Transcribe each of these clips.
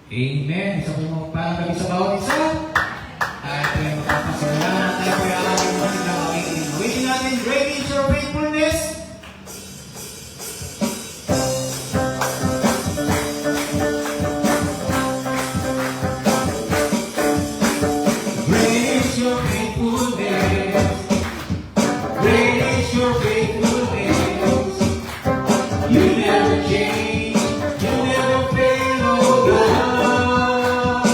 Amen. Isa po yung parang kami sa bawat isa. Tayo po yung magpapasalamat. Tayo po yung aking magandang aking wishing natin, great is your faithfulness. Great is your faithfulness. Great is your faithfulness. You never change. You never fail, oh God.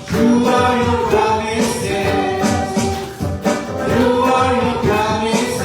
True are your promises. True are your promises.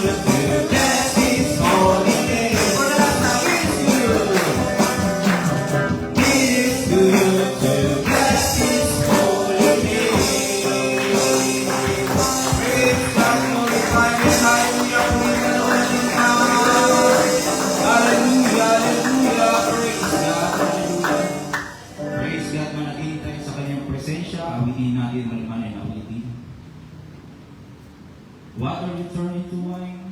to bless His holy name. For the last time, it is good to bless His holy name. Praise God, glorify Him, hallelujah, praise the Lord in town. Hallelujah, hallelujah, praise God, hallelujah. Praise God, manatili tayo sa Kanyang presensya. Awitin natin ang man and awitin. Water will turn into wine.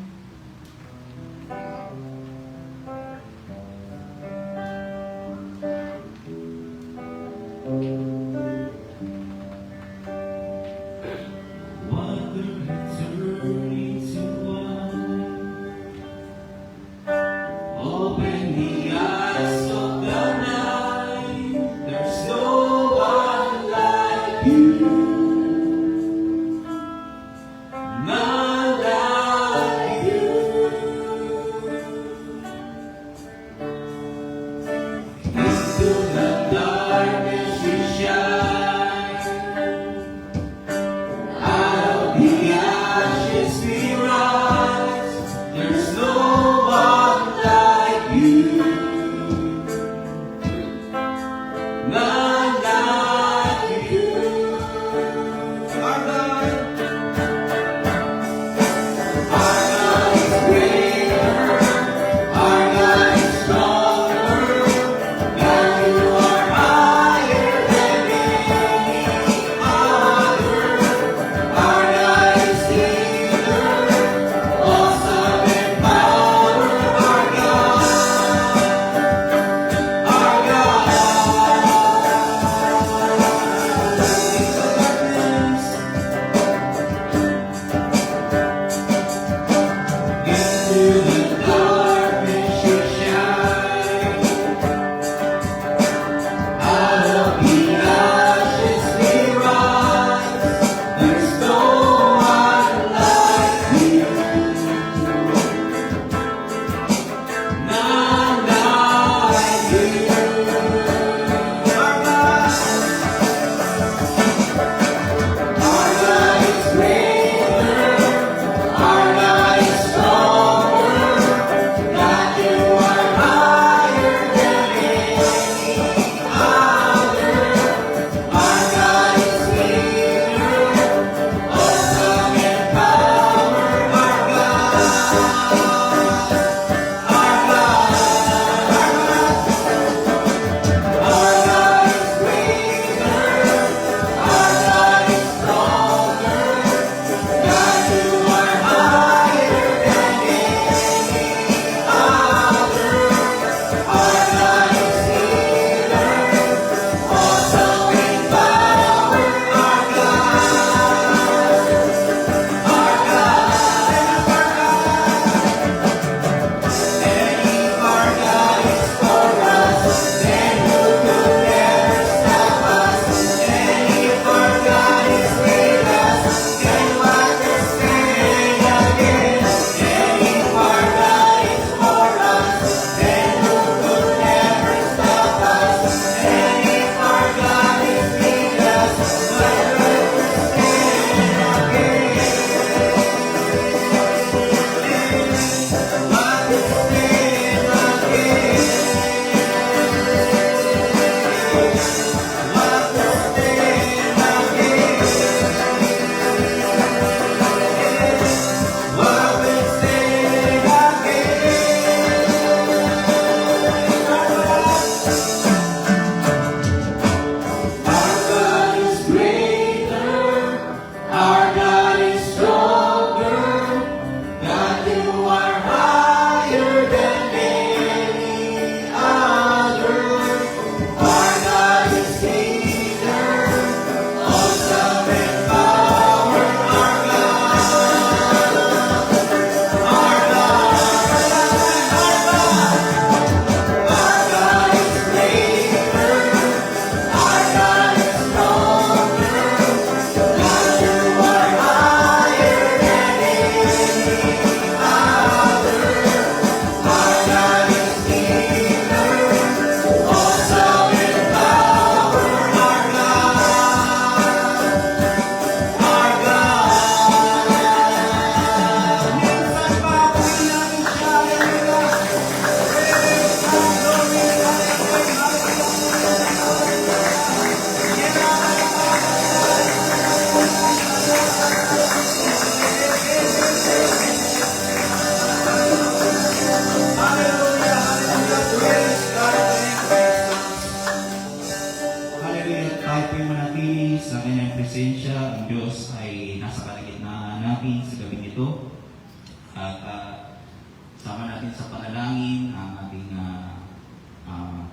natin sa panalangin ang ating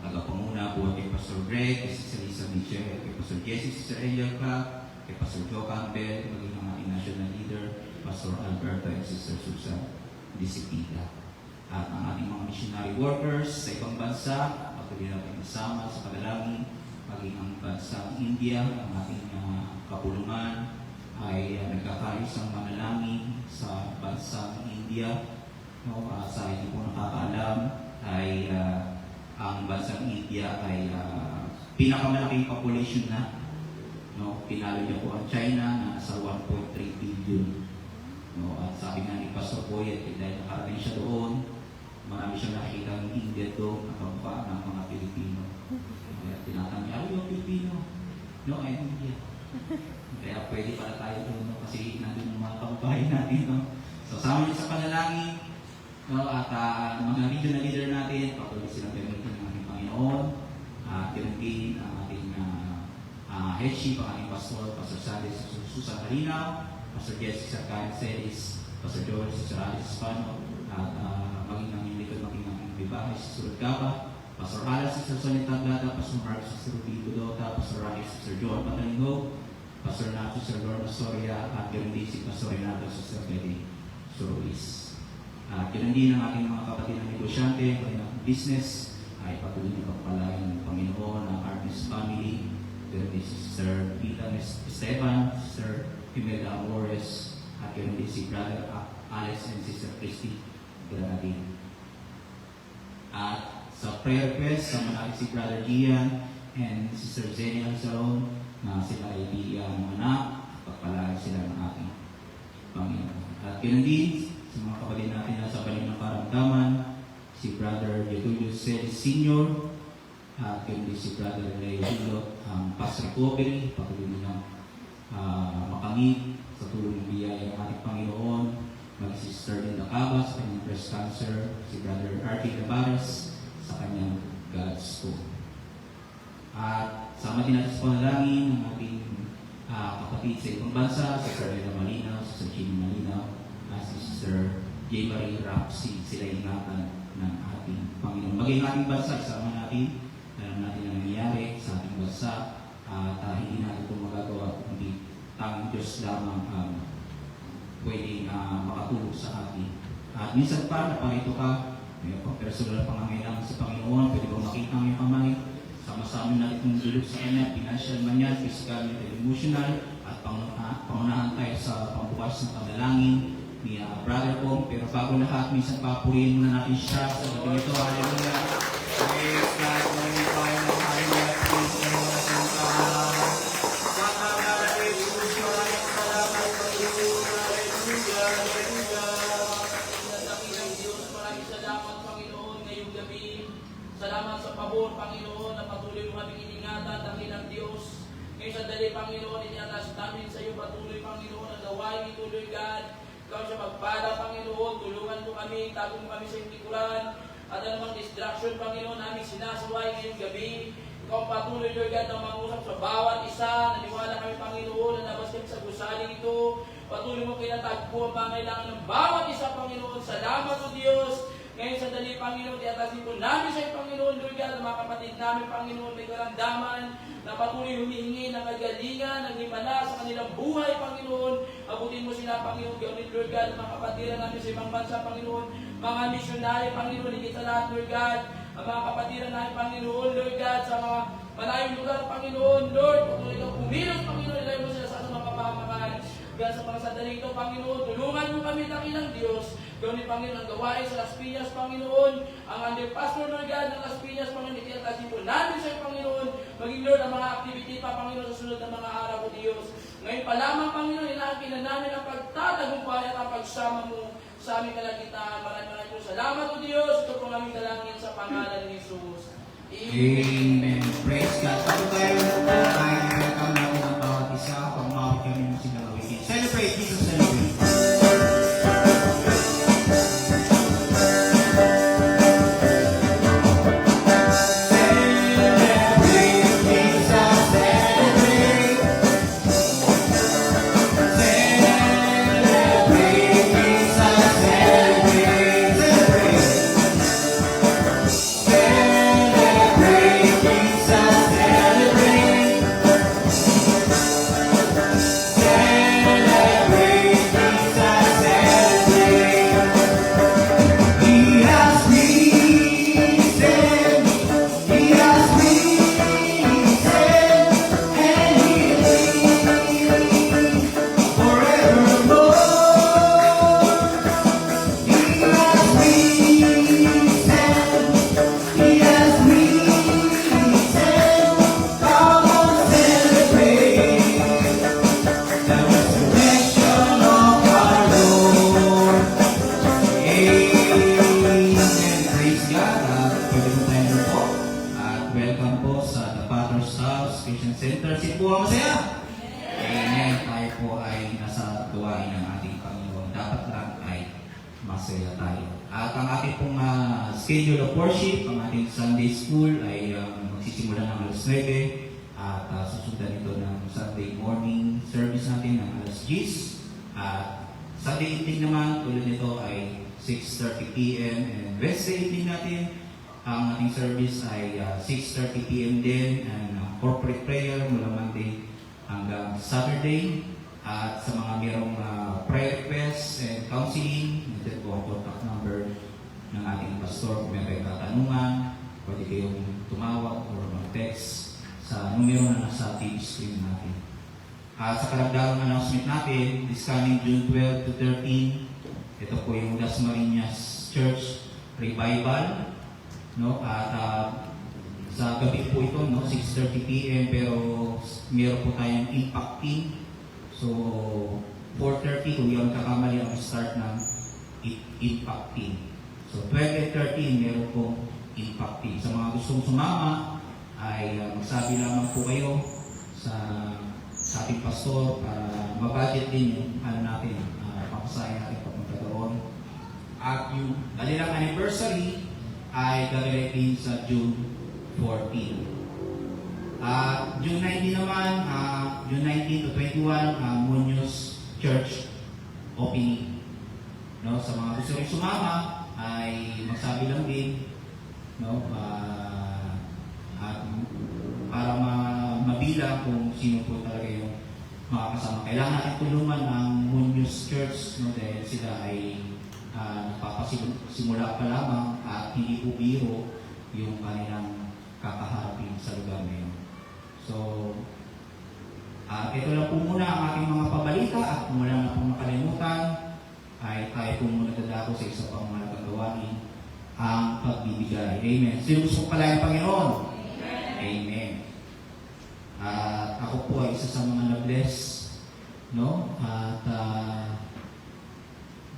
tagapanguna, buhat kay Pastor Greg, kay Sister Lisa Michelle, kay Pastor Jesse, Sister Angel Clark, kay Pastor Joe Campbell, maging ang ating national leader, Pastor Alberto and Sister Susan Disipita. At ang ating mga missionary workers sa ibang bansa, patuloy natin isama sa panalangin, maging ang bansang India, ang ating kapulungan ay nagkakaisang manalangin sa bansang India. No, sa hindi po nakakaalam ay ang bansang India ay pinakamalaking population na. No, pinalo niya po ang China na nasa 1.3 billion. No, at sabi nga ni Pastor Boyet, dahil nakarating siya doon, marami siyang nakikita ng India doon at pagpapaan ng mga Pilipino. Kaya tinatanong niya, "Are you Pilipino?" "No, I'm India." Kaya pwede pala tayo doon, no? Kasi nandun yung mga kababayan natin. No? So, sama niyo sa panalangin, no? At mga regional leader natin, patuloy silang gamitin ng ating Panginoon. Ganun din ang ating head chief, ang ating pastor, Pastor Sandy Susan Malinaw, Pastor Jesse Sarkayan Celis, Pastor Joel Sister Alice Hispano, at maging ang likod, maging ang bibahay, Sister Gaba, Pastor Alas, Sister Sonita Taglada, Pastor Mark, Sister Ruby Budota, Pastor Rocky, Sister Joel Patalingho, Pastor Nato, Sister Lorna Soria, at ganoon din si Pastor Renato, Sister Betty Suruis. At ganoon din ang aking mga kapatid na negosyante, mga business, ay patuloy na pagpalain ng Panginoon, ang Artist family, ganoon din si Sister Pita Esteban, Sister Imelda Amores, at ganoon din si Brother Alex and Sister Christy Granadine. At sa prayer request, sama natin si Brother Gian and Sister Zenia Alzaron na sila ay biyang anak, pagpalain sila ng ating Panginoon. At ganoon din sa mga kapatid natin na sa baling ng karamdaman, si Brother Julius Celis Sr. at ganoon din si Brother Leo Hilot, ang past recovery, patuloy nilang makamit sa tulong ng biyaya ng ating Panginoon. Si Sister Linda Cabas sa kanyang breast cancer, si Brother R.T. Tabares sa kanyang God's School. At sama din natin sa panalangin ng ating kapatid sa ibang bansa, si Sister Leda Malinaw, si Sister Jenny Malinaw, at si Sister J. Marie Rapsi. Sila ingatan ng ating Panginoon. Maging ating bansa, isama natin, alam natin ang nangyayari sa ating bansa, at hindi natin ito magagawa, kundi tanging Diyos lamang ang pwedeng makatulong sa atin. At minsan pa, naparito ka, may personal pangangailangan sa Panginoon, pwede ba makita ang iyong kamay? Sama-sama natin itong dulog sa Kanya, financial man yan, physical, mental, emotional, at pangunahan tayo sa pambukas ng panalangin ni Brother Ong. Pero bago lahat, minsan papurihin muna natin siya sa gabi ito. Hallelujah! Praise God! Maraming tayo ng hallelujah! Praise the Lord! Salamat sa pabor, Panginoon, na patuloy mo kaming iningatan, dakilang Diyos. Ngayon sa dali, Panginoon, iniatas namin sa iyo, patuloy, Panginoon, ang gawain ituloy, God. Ikaw siya magpada, Panginoon, tulungan mo kami, tago mo kami sa iyong likuran, at anumang distraction, Panginoon, aming sinasaway ngayong gabi. Ikaw patuloy, Lord God, na mangusap sa bawat isa, naniwala kami, Panginoon, na nabas kami sa gusaling ito. Patuloy mo pinatagpo ang pangailangan ng bawat isa, Panginoon. Salamat o Diyos. Ngayon sa dali, Panginoon, iatasin po namin sa iyo, Panginoon, Lord God, mga kapatid namin, Panginoon, may karamdaman na patuloy humihingi ng kagalingan, ng himala sa kanilang buhay, Panginoon. Abutin mo sila, Panginoon, gawin, Lord God, mga kapatiran namin sa ibang bansa, Panginoon, mga misyonary, Panginoon, higit sa lahat, Lord God, ang mga kapatiran namin, Panginoon, Lord God, sa mga malayong lugar, Panginoon, Lord, patuloy ka pumilos, Panginoon, ilay mo sila sa mga kapahamakan. Kaya sa mga sandali ito, Panginoon, tulungan mo kami, dakilang Diyos. Gawin, Panginoon, ang gawain sa Las Piñas, Panginoon. Ang under pastor, Lord God, ng Las Piñas, Panginoon, itinatasin po namin sa iyo, Panginoon. Maging, Lord, ang mga activity pa, Panginoon, sa sunod na mga araw, o Diyos. Ngayon pa lamang, Panginoon, inaangkin na namin ang pagtatagumpay at ang pagsama mo sa aming kalagitan. Maraming salamat, o Diyos. Ito po aming dalangin sa pangalan ni Jesus. Amen. Praise God. Bago tayo welcome natin ang bawat isa, pag-mawag kami ng sinalawin. Celebrate, Jesus, celebrate. Celebrate, po ang masaya. Amen. Tayo po ay nasa gawain ng ating Panginoon. Dapat lang ay masaya tayo. At ang ating pong schedule of worship, ang ating Sunday school ay magsisimula ng alas 9 at susundan ito ng Sunday morning service natin ng alas 10. At Sunday evening naman, tulad nito ay 6:30 p.m. and Wednesday evening natin, ang ating service ay 6:30 p.m. din and corporate prayer mula Monday hanggang Saturday. At sa mga mayroong prayer requests and counseling, nandito po ang contact number ng ating pastor. Kung may kayong katanungan, pwede kayong tumawag or mag-text sa numero na nasa TV screen natin. Sa karagdagang announcement natin, this coming June 12 to 13, ito po yung Las Marinas Church Revival. No? At sa gabi po ito, no? 6:30 p.m. pero meron po tayong impact team. So, 4:30 kung yung kakamali ang start ng impact team. So, 12 and 13 meron pong impact team. Sa mga gustong sumama, ay magsabi lamang po kayo sa ating pastor para mabudget din yung natin, papasahin natin papunta doon. At yung kanilang anniversary ay gagawin sa June 14. June 19 naman, June 19 to 21, Munoz Church opening. No, sa mga gusto rin sumama ay magsabi lang din, no, at para mabilang kung sino po talaga yung makakasama. Kailangan natin tulungan ang Munoz Church, no, dahil sila ay nagpapasimula pa lamang at hindi po biro yung kanilang kakaharapin sa lugar na yun. So, ito lang po muna ang aking mga pabalita at kung wala na pong makalimutan, ay tayo po muna dadako sa isa pang mga nagagawain, ang pagbibigay. Amen. Sino gusto pala yung Panginoon? Amen. At ako po ay isa sa mga na-bless, no? At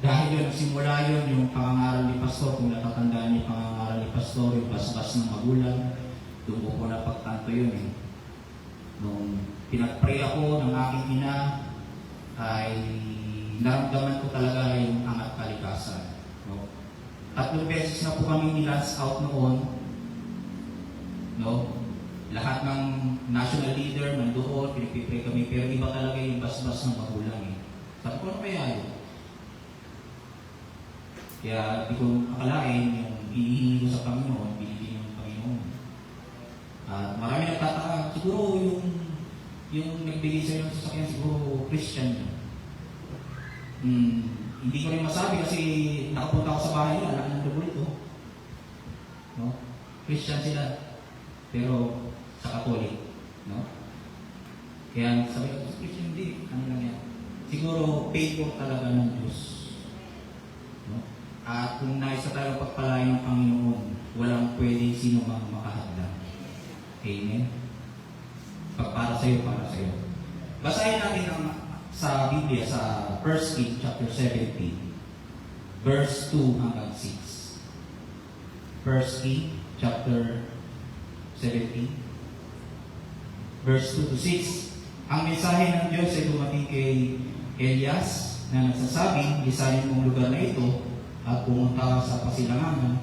dahil yun, simula yun, yung pangangaral ni Pastor, kung natatandaan niyo pangangaral ni Pastor, yung basbas ng magulang, doon ko po napagtanto yun eh. Nung pinag-pray ako ng aking ina, ay naramdaman ko talaga yung angat kalikasan. No? 3 beses na po kami nilance out noon. No? Lahat ng national leader nandoon, pinipipray kami, pero iba talaga yung basbas ng magulang eh. Sabi ko, ano kaya yun? Kaya di ko akalain yung hinihingi ko sa Panginoon, binigyan ng Panginoon. At marami nagtataka, siguro yung nagbigay sa iyo ng sasakyan, siguro Christian yun. Hindi ko rin masabi kasi nakapunta ako sa bahay nila, alam ng double ito. No? Christian sila, pero sa Katolik. No? Kaya sabi ko, Christian hindi, ano lang yan. Siguro faithful talaga ng Diyos. No? At kung nais na tayo pagpalain ng Panginoon, walang pwedeng sino mang makahadlang. Amen. Para sa iyo, para sa iyo. Basahin natin sa Biblia sa 1 Kings chapter 17, verse 2 hanggang 6. 1 Kings chapter 17, verse 2 to 6. Ang mensahe ng Diyos ay dumating kay Elias na nagsasabing, lisanin mong lugar na ito at pumunta sa pasilanganan.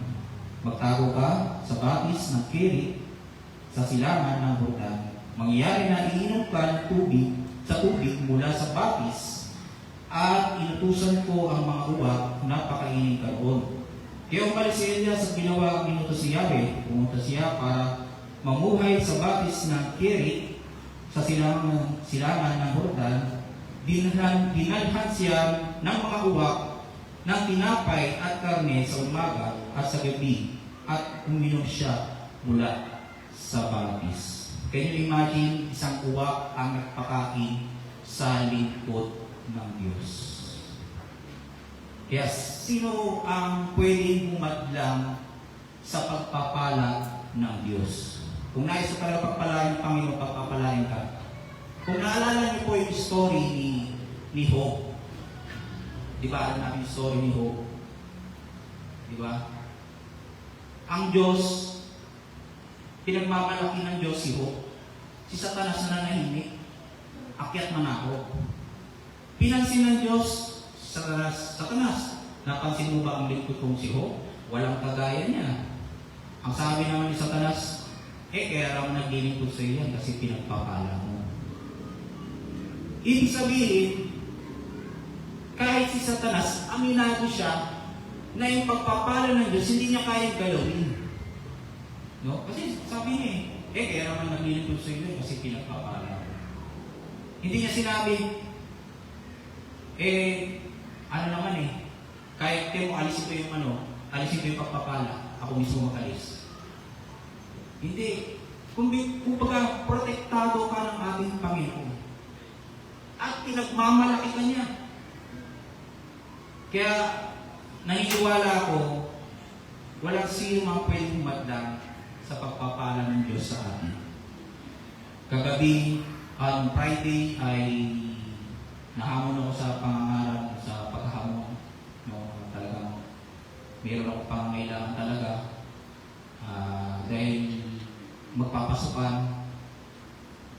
Magtago ka sa batis ng Kerit sa silangan ng Jordan. Mangyayari na iinom ka ng tubig sa tubig mula sa batis at inutusan ko ang mga uwak na pakainin ka roon. Kaya umalis si Elias at ginawa ang inutos si Yahweh. Pumunta siya para mamuhay sa batis ng Kerit sa silangan ng Jordan. Dinalhan siya ng mga uwak ng tinapay at karne sa umaga at sa gabi at uminom siya mula sa batis. Can you imagine isang uwak ang nagpakain sa lingkod ng Diyos? Kaya sino ang pwedeng humadlang sa pagpapala ng Diyos? Kung nais ka talaga pagpalain ng Panginoon, pagpapalain ka. Kung naalala niyo po yung story ni Job, di ba alam natin yung story ni Job? Di ba? Ang Diyos, pinagmamalaki ng Diyos si Job. si Satanas na nanahimik, akyat manako. Pinansin ng Diyos, Satanas, napansin mo ba ang lingkod kong si Job? Walang kagaya niya. Ang sabi naman ni Satanas, kaya lang naglilingkod sa iyo yan kasi pinagpapala mo. Ibig sabihin, kahit si Satanas, aminado siya na yung pagpapala ng Diyos, hindi niya kayang galawin. No? Kasi sabi niya kaya naman naglilingkod sa iyo kasi pinagpapala mo. Hindi niya sinabi, ano naman kahit kayo alisin ko yung alisin ko yung pagpapala, ako mismo makalis. Hindi. Kung baga, protektado ka ng ating Panginoon. At pinagmamalaki ka niya. Kaya, naniniwala ako, walang sino mang pwedeng madlang sa pagpapala ng Diyos sa atin. Kagabi, on Friday, ay nahamon ako sa pangangaral, sa paghahamon. Talagang mayroon ako pangangailangan talaga. Dahil magpapasukan,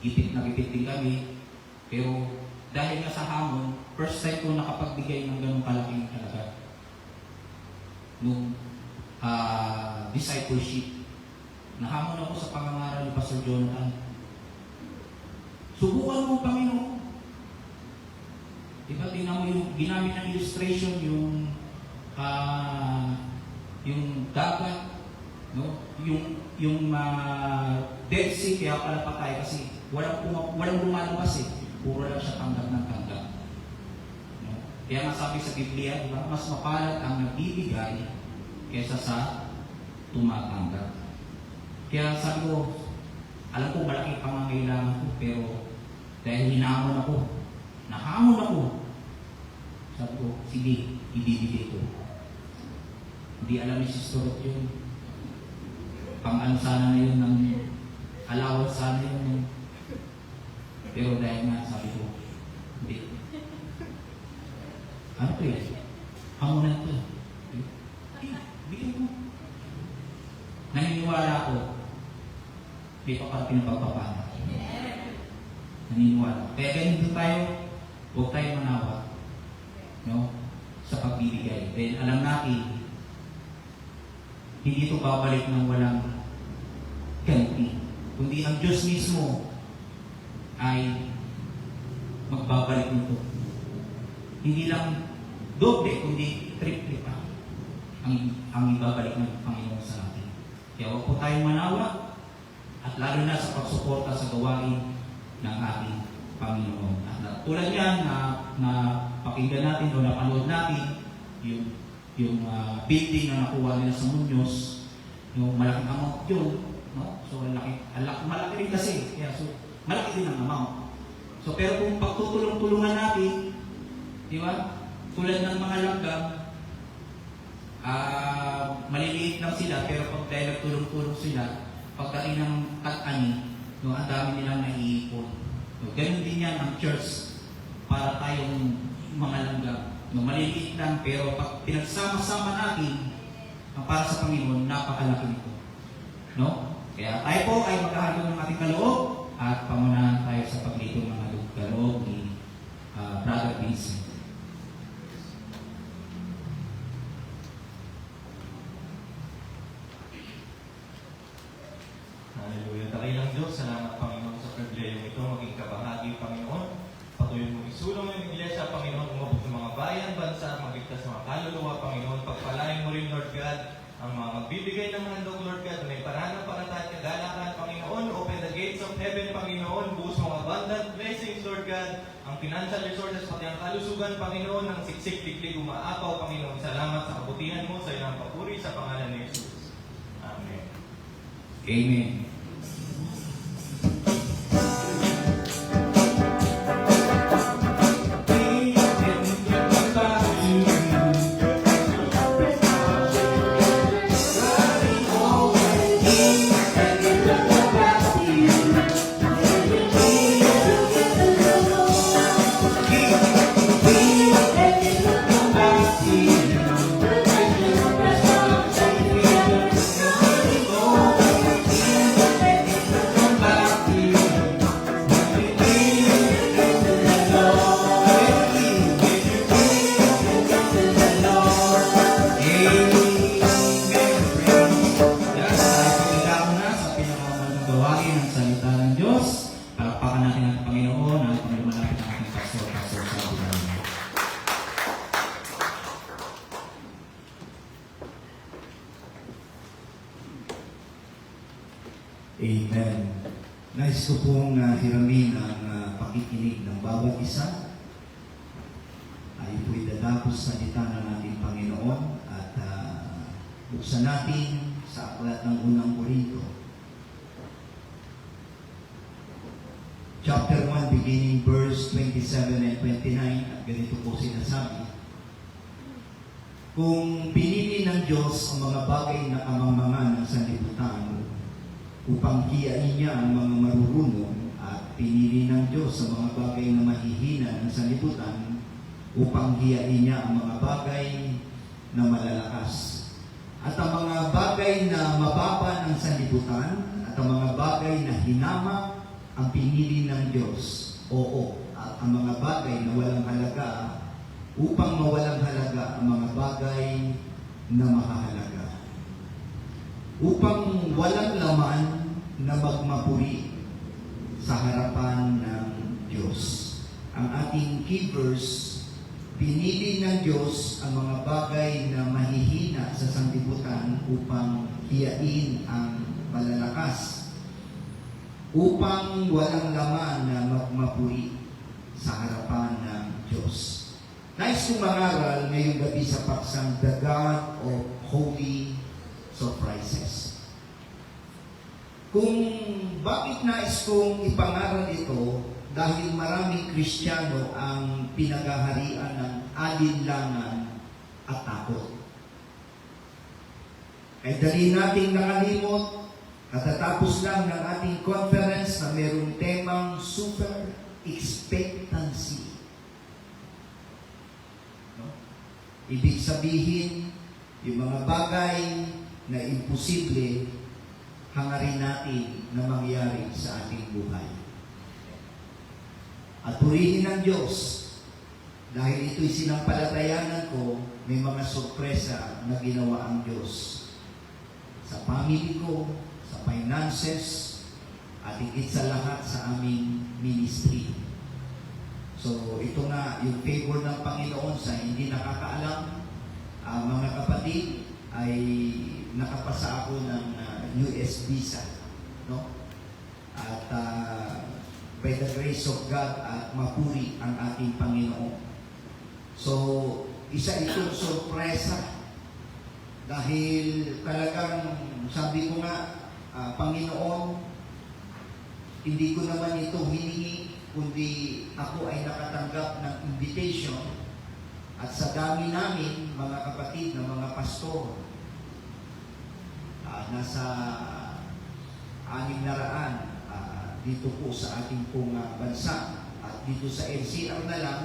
gipit na gipit din kami. Pero dahil nga sa hamon, first time ko nakapagbigay ng ganong kalaking talaga. Nung discipleship, nahamon ako sa pangangaral ni Pastor Jonathan. Subukan mo, Panginoon. Diba, tingnan mo yung ginamit ng illustration, yung dagat, no? Yung Dead Sea, kaya pala patay kasi walang lumalabas puro lang siya tanggap ng tanggap. No? Kaya nga sabi sa Biblia, diba, mas mapalad ang nagbibigay kaysa sa tumatanggap. Kaya sabi ko, alam ko malaking pangangailangan ko, pero dahil hinahamon ako, nahamon ako, sabi ko, sige, ibibigay ko. Hindi alam ni Sister Ruth yun. Pang-ano sana na yun ng allowance sana yun. Pero dahil nga, sabi ko, hindi. Ano to yun? Hamunan to. Bigyan mo. Naniniwala ko, may paparating na pagpapala. Naniniwala. Kaya ganito tayo, huwag tayo manawa. No? Sa pagbibigay. Then alam natin, hindi ito babalik ng walang ganti. Kundi ang Diyos mismo ay magbabalik nito. Hindi lang doble, kundi triple pa ang ibabalik ng Panginoon sa atin. Kaya huwag po tayong manawa at lalo na sa pagsuporta sa gawain ng ating Panginoon. At tulad yan na pakinggan natin o napanood natin yung building na nakuha nila sa Muñoz, yung malaking amount yun, no? So malaki rin kasi, kaya so malaki din ang amount. So pero kung pagtutulong-tulungan natin, di ba? Tulad ng mga langgam, maliliit lang sila, pero pag tayo nagtulong-tulong sila, pagdating ng tag-ani, no, ang dami nilang naiipon. So, ganun din yan ang church para tayong mga langgam. No, maliliit lang, pero pag pinagsama-sama natin ang para sa Panginoon, napakalaki nito. No? Kaya tayo po ay maghahandog ng ating kaloob at pangunahan tayo sa paglito ng ating kaloob ni Brother Vincent. Hallelujah. Dakilang Diyos, salamat Panginoon sa pribilehyo ito, maging kabahagi, Panginoon. Patuloy mong isulong ng Iglesia, Panginoon, umabot ng mga bayan, bansa, magligtas ng mga kaluluwa, Panginoon. Pagpalain mo rin, Lord God, ang mga magbibigay ng handog, Lord God, may pananampalataya at kagalakan, Panginoon. Open the gates of heaven, Panginoon. Buhos mga abundant blessings, Lord God. Ang financial resources, pati ang kalusugan, Panginoon, ng siksik-tiklig umaapaw, Panginoon. Salamat sa kabutihan mo, sa ilang papuri, sa pangalan ni Jesus. Amen. Amen. Amen. Nais ko pong hiramin ang pakikinig ng bawat isa. Ay po'y dadapos sa salita ng ating Panginoon at buksan natin sa aklat ng unang Korinto. Chapter 1, beginning verse 27 and 29, at ganito po sinasabi. Kung pinili ng Diyos ang mga bagay na kamangmangan ng sanlibutan upang hiyain niya ang mga marurunong, at pinili ng Diyos ang mga bagay na mahihina ng sanlibutan upang hiyain niya ang mga bagay na malalakas. At ang mga bagay na mababa ng sanlibutan at ang mga bagay na hinama ang pinili ng Diyos. Oo, at ang mga bagay na walang halaga upang mawalang halaga ang mga bagay na mahahalaga. Upang walang laman na magmapuri sa harapan ng Diyos. Ang ating key verse, pinili ng Diyos ang mga bagay na mahihina sa sanlibutan upang hiyain ang malalakas, upang walang laman na magmapuri sa harapan ng Diyos. Nais kong mangaral ngayong gabi sa paksang The God of Holy Surprises. Kung bakit nais kong ipangaral ito, dahil maraming Kristiyano ang pinaghaharian ng alinlangan at takot. Ay dali nating nakalimot, katatapos lang ng ating conference na mayroong temang super expectancy. Ibig sabihin, yung mga bagay na imposible, hangarin natin na mangyari sa ating buhay. At purihin ng Diyos, dahil ito'y sinampalatayanan ko, may mga sorpresa na ginawa ang Diyos. Sa family ko, sa finances, at higit sa lahat sa aming ministry. So, ito nga, yung favor ng Panginoon sa hindi nakakaalam, mga kapatid, ay nakapasa ako ng US visa. No? At by the grace of God, at mapuri ang ating Panginoon. So, isa itong sorpresa. Dahil talagang, sabi ko nga, Panginoon, hindi ko naman ito hiningi, kundi ako ay nakatanggap ng invitation at sa dami namin, mga kapatid na mga pastor, nasa 600 dito po sa ating pong bansa at dito sa NCR na lang,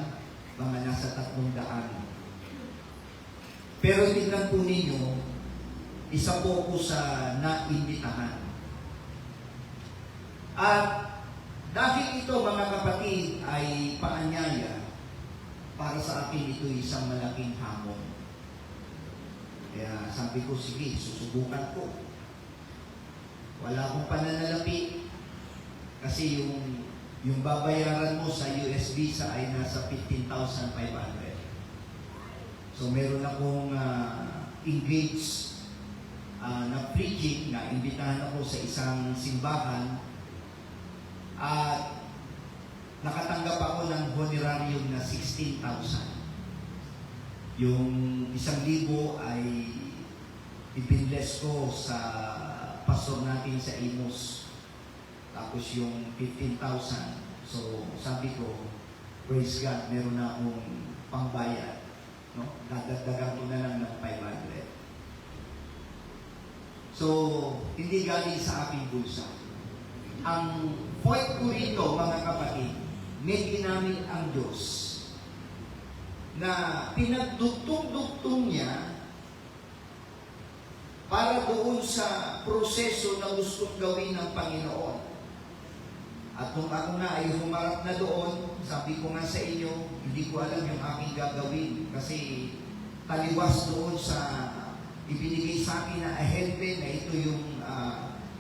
mga nasa 300. Pero tingnan po ninyo, isa po ko sa naimbitahan. At dahil ito, mga kapatid, ay paanyaya, para sa akin ito isang malaking hamon. Kaya sabi ko, sige, susubukan ko. Wala akong pananalapi kasi yung babayaran mo sa US visa ay nasa 15,500. So meron akong engaged na preaching na imbitahan ako sa isang simbahan. At nakatanggap ako ng honorarium na 16,000. Yung 1,000 ay ipinless ko sa pastor natin sa Imus. Tapos yung 15,000. So sabi ko, praise God, meron na akong pangbayad. No? Dadagdagan ko na lang ng 500. So, hindi galing sa aking bulsa. Ang point ko rito, mga kapatid, may ginamit ang Diyos na pinagdugtong-dugtong niya para doon sa proseso na gustong gawin ng Panginoon. At nung ako nga ay humarap na doon, sabi ko nga sa inyo, hindi ko alam yung aking gagawin kasi taliwas doon sa ibinigay sa akin na ahead na ito yung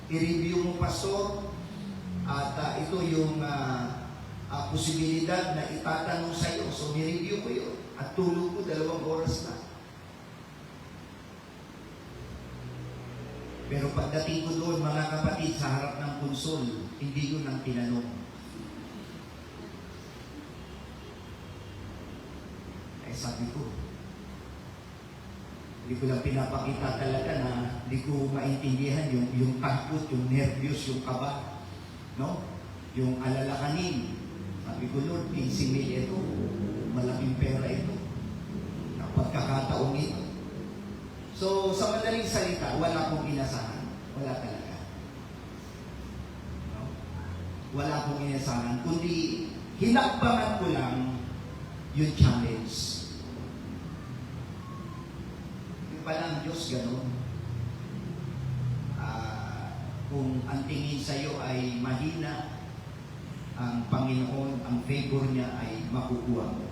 i-review mo, pastor. At ito yung posibilidad na itatanong sa iyo. So, ni-review ko yun. At tulog ko 2 oras na. Pero pagdating ko doon, mga kapatid, sa harap ng konsol, hindi yun ang tinanong. Eh sabi ko, hindi ko lang pinapakita talaga na hindi ko maintindihan yung takot, yung nervyos, yung kaba, no? Yung alalakanin. Sabi ko, Lord, 15,000 ito. Malaking pera ito. Pagkakataong ito. So, sa madaling salita, wala akong inasahan. Wala talaga. No? Wala akong inasahan. Kundi, hinakbangan ko lang yung challenge. Yung pala ang Diyos ganun. Kung ang tingin sa'yo ay mahina, ang Panginoon, ang favor niya ay makukuha mo.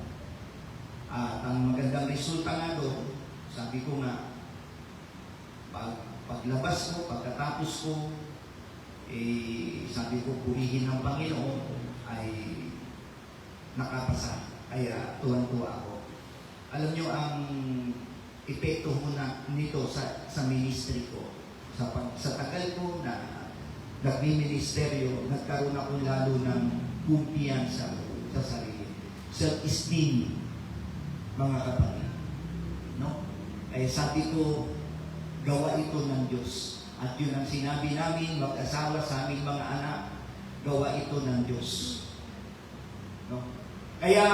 At ang magandang resulta nga doon, sabi ko nga, paglabas ko, pagkatapos ko, sabi ko, purihin ng Panginoon, ay nakapasa. Kaya tuwan-tuwa ako. Alam nyo, ang epekto muna nito sa ministry ko, sa tagal ko na nagmi-ministeryo, nagkaroon ako lalo ng kumpiyansa sa sarili. Self-esteem, mga kapatid. No? Ay sabi ko, gawa ito ng Diyos. At yun ang sinabi namin, mag-asawa sa aming mga anak, gawa ito ng Diyos. No? Kaya,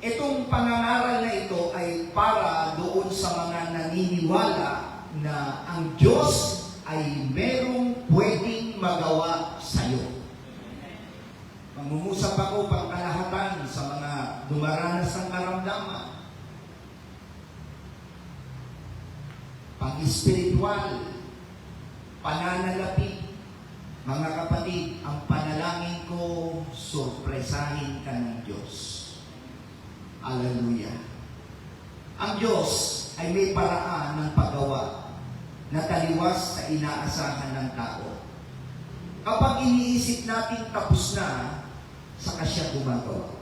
itong pangangaral na ito ay para doon sa mga naniniwala na ang Diyos ay merong pwedeng magawa sa iyo. Mangungusap ako pangkalahatan sa mga dumaranas ng karamdaman. Pang-espiritual, pananalapi. Mga kapatid, ang panalangin ko, sorpresahin ka ng Diyos. Hallelujah. Ang Diyos ay may paraan ng paggawa na taliwas sa inaasahan ng tao. Kapag iniisip natin tapos na, saka siya gumagawa.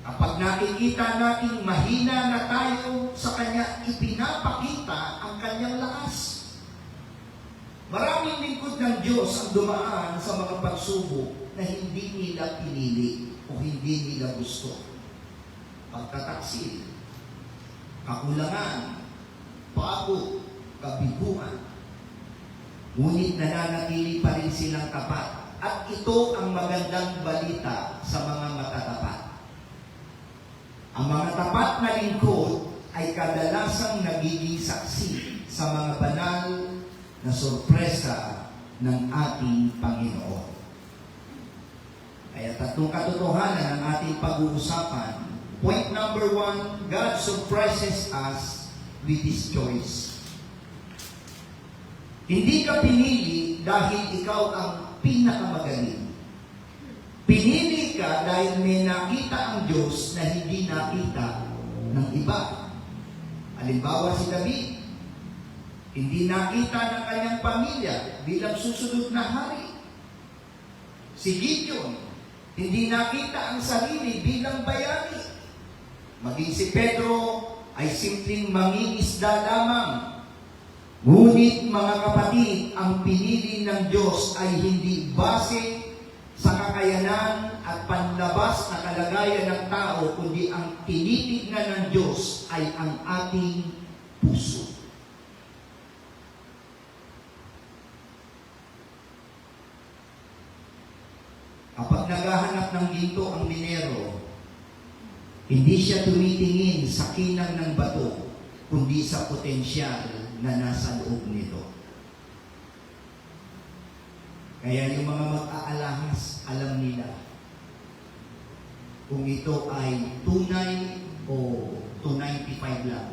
Kapag nakikita natin mahina na tayo, sa Kanya ipinapakita ang Kanyang lakas. Maraming lingkod ng Diyos ang dumaan sa mga pagsubok na hindi nila pinili o hindi nila gusto. Pagtataksil, kakulangan, pagod, kabiguan. Ngunit nananatili pa rin silang tapat. At ito ang magandang balita sa mga matatapat. Ang mga tapat na lingkod ay kadalasang nagiging saksi sa mga banal na sorpresa ng ating Panginoon. Kaya tatlong katotohanan ang ating pag-uusapan. Point number 1, God surprises us with His choice. Hindi ka pinili dahil ikaw ang pinakamagaling. Pinili ka dahil may nakita ang Diyos na hindi nakita ng iba. Halimbawa si David, hindi nakita ng kanyang pamilya bilang susunod na hari. Si Gideon, hindi nakita ang sarili bilang bayani. Maging si Pedro ay simpleng mangingisda lamang. Ngunit mga kapatid, ang pinili ng Diyos ay hindi base sa kakayanan at panlabas na kalagayan ng tao, kundi ang tinitignan ng Diyos ay ang ating puso. Kapag naghahanap ng ginto ang minero, hindi siya tumitingin sa kinang ng bato, kundi sa potensyal na nasa loob nito. Kaya yung mga mag-aalahas, alam nila kung ito ay tunay o 295 lang.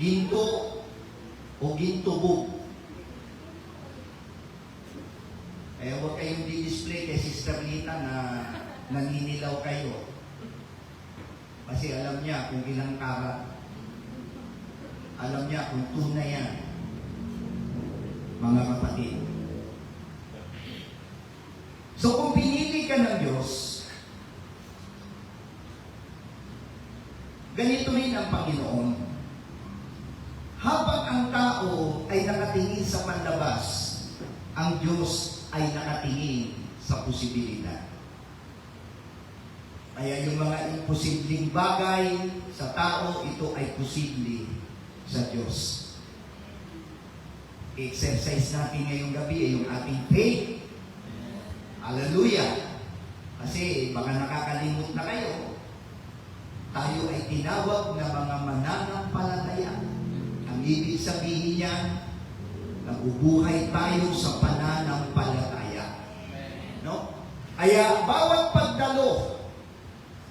Ginto o gintubog. Kaya huwag kayong di-display kay Sister Lita na naninilaw kayo. Kasi alam niya kung ilang karat. Alam niya kung tunay yan. Mga kapatid. So kung pinili ka ng Diyos, ganito rin ang Panginoon. Habang ang tao ay nakatingin sa panlabas, ang Diyos ay nakatingin sa posibilidad. Kaya yung mga imposibleng bagay sa tao, ito ay posible sa Diyos. I-exercise natin ngayong gabi ay yung ating faith. Hallelujah! Kasi baka nakakalimot na kayo. Tayo ay tinawag na mga mananampalataya. Ang ibig sabihin niyan, nabubuhay tayo sa pananampalataya. No? Kaya bawat pagdalo,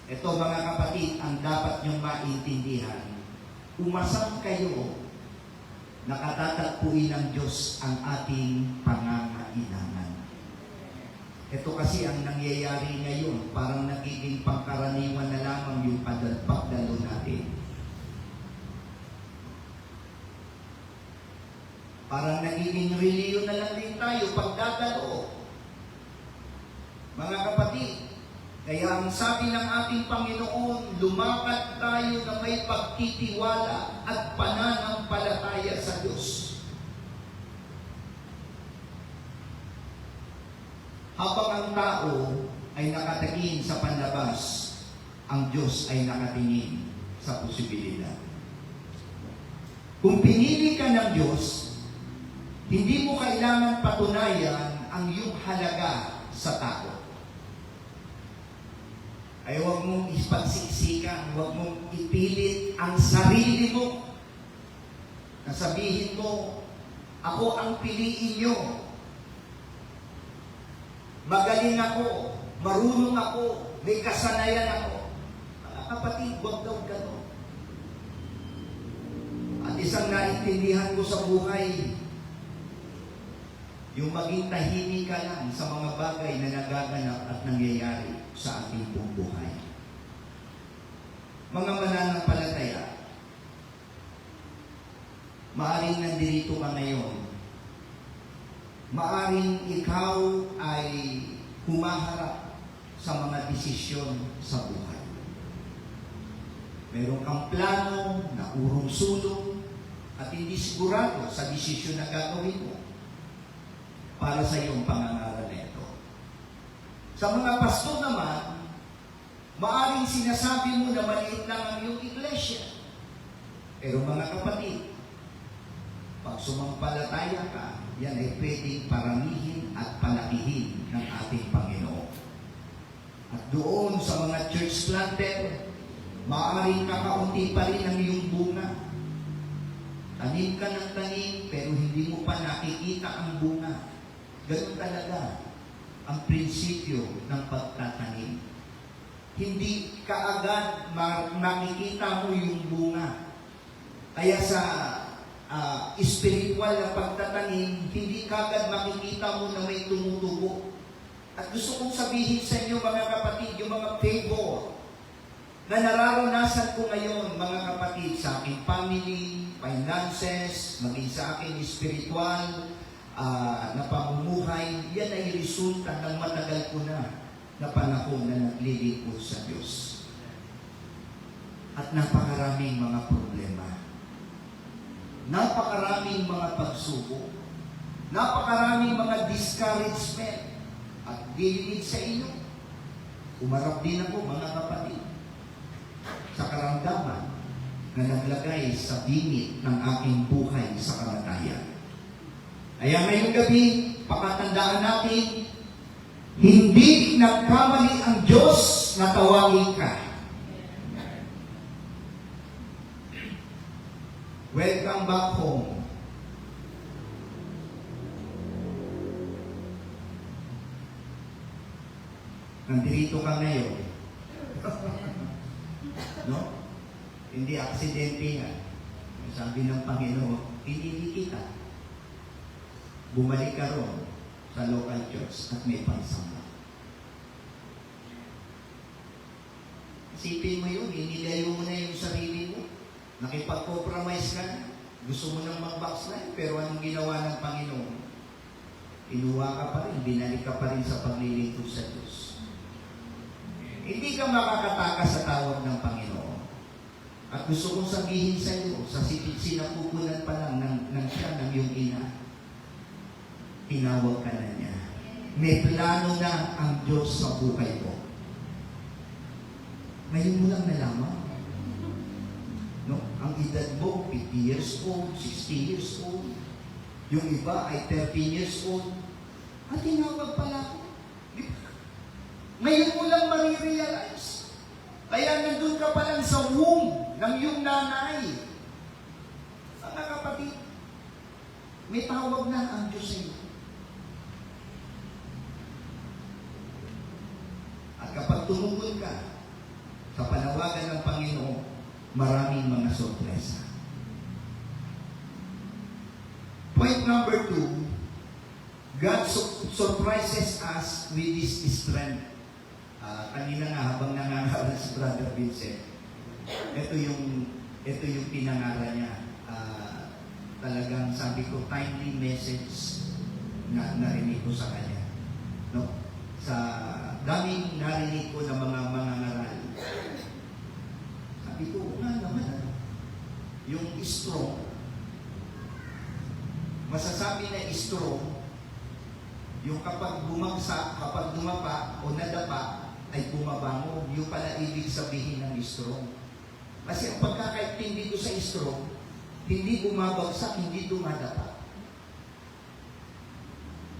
ito mga kapatid, ang dapat niyong maintindihan, umasam kayo, nakatatagpuin ng Diyos ang ating pangangailangan. Ito kasi ang nangyayari ngayon, parang nagiging pangkaraniwan na lamang yung pagdalo natin. Parang nagiging reliyon na lang din tayo pagdadalo. Mga kapatid, kaya ang sabi ng ating Panginoon, lumakad tayo na may pagtitiwala at pananampalataya sa Diyos. Habang ang tao ay nakatingin sa panlabas, ang Diyos ay nakatingin sa posibilidad. Kung pinili ka ng Diyos, hindi mo kailangan patunayan ang iyong halaga sa tao. Ay huwag mong ipagsiksikan, huwag mong ipilit ang sarili mo. Nasabihin mo, ako ang piliin nyo. Magaling ako, marunong ako, may kasanayan ako. Mga kapatid, huwag daw gano'n. At isang naintindihan ko sa buhay, yung maging tahimik ka lang sa mga bagay na nagaganap at nangyayari sa ating buhay. Mga mananampalataya, maaring nandito ka ngayon, maaring ikaw ay humaharap sa mga desisyon sa buhay. Meron kang plano na urong-sulong at hindi sigurado sa desisyon na gagawin mo para sa iyong pangangaral nito. Sa mga pastor naman, maaring sinasabi mo na maliit lang ang iyong iglesia. Pero mga kapatid, pag sumampalataya ka, yan ay pwedeng paramihin at palakihin ng ating Panginoon. At doon sa mga church planter, maaaring kakaunti pa rin ang iyong bunga. Tanim ka ng tanim, pero hindi mo pa nakikita ang bunga. Ganun talaga ang prinsipyo ng pagtatanim. Hindi kaagad makikita mo yung bunga. Kaya sa spiritual na pagtatanim, hindi kaagad makikita mo na may tumutubo. At gusto kong sabihin sa inyo mga kapatid, yung mga favor na nararanasan ko ngayon mga kapatid sa aking family, finances, maging sa akin spiritual, na pamumuhay, yan ay resulta ng matagal ko na panahon na naglilingkod sa Diyos. At napakaraming mga problema. Napakaraming mga pagsubok. Napakaraming mga discouragement. At dilinig sa inyo. Umarap din ako mga kapatid sa karamdaman na naglagay sa bingit ng aking buhay sa kamatayan. Kaya ngayong gabi, pakatandaan natin, hindi nagkamali ang Diyos na tawagin ka. Welcome back home. Nandito ka ngayon. No? Hindi aksidente nga. Sabi ng Panginoon, pinili kita. Bumalik ka ron sa local church at may pagsamba. Isipin mo yun, inilayo mo na yung sarili mo. Nakipag-compromise ka na. Gusto mo nang mag-backslide, pero anong ginawa ng Panginoon? Inuwa ka pa rin, binalik ka pa rin sa paglilingkod sa Diyos. Hindi ka makakatakas sa tawag ng Panginoon. At gusto kong sabihin sa iyo, sa sinapupunan pa lang ng siya ng iyong ina, tinawag ka na niya. May plano na ang Diyos sa buhay mo. Ngayon mo lang nalaman. No? Ang edad mo, 50 years old, 60 years old. Yung iba ay 13 years old. At tinawag pala ako. Ngayon mo lang marirealize. Kaya nandun ka pa lang sa womb ng iyong nanay. Mga kapatid, may tawag na ang Diyos sa iyo. At kapag tumugol ka sa panawagan ng Panginoon, maraming mga sorpresa. Point number 2, God surprises us with His strength. Kanina nga habang nangangaral si Brother Vincent, ito yung pinangaral niya. Talagang sabi ko, timely message na narinig ko sa kanya. No? Sa daming narinig ko ng mga ngaral. Sabi ko, nga naman, yung strong, masasabi na strong, yung kapag bumagsak, kapag dumapa o nadapa, ay bumabangon. Yung pala ibig sabihin ng strong. Kasi ang pagkakaintindi ko sa strong, hindi bumabagsak, hindi dumadapa.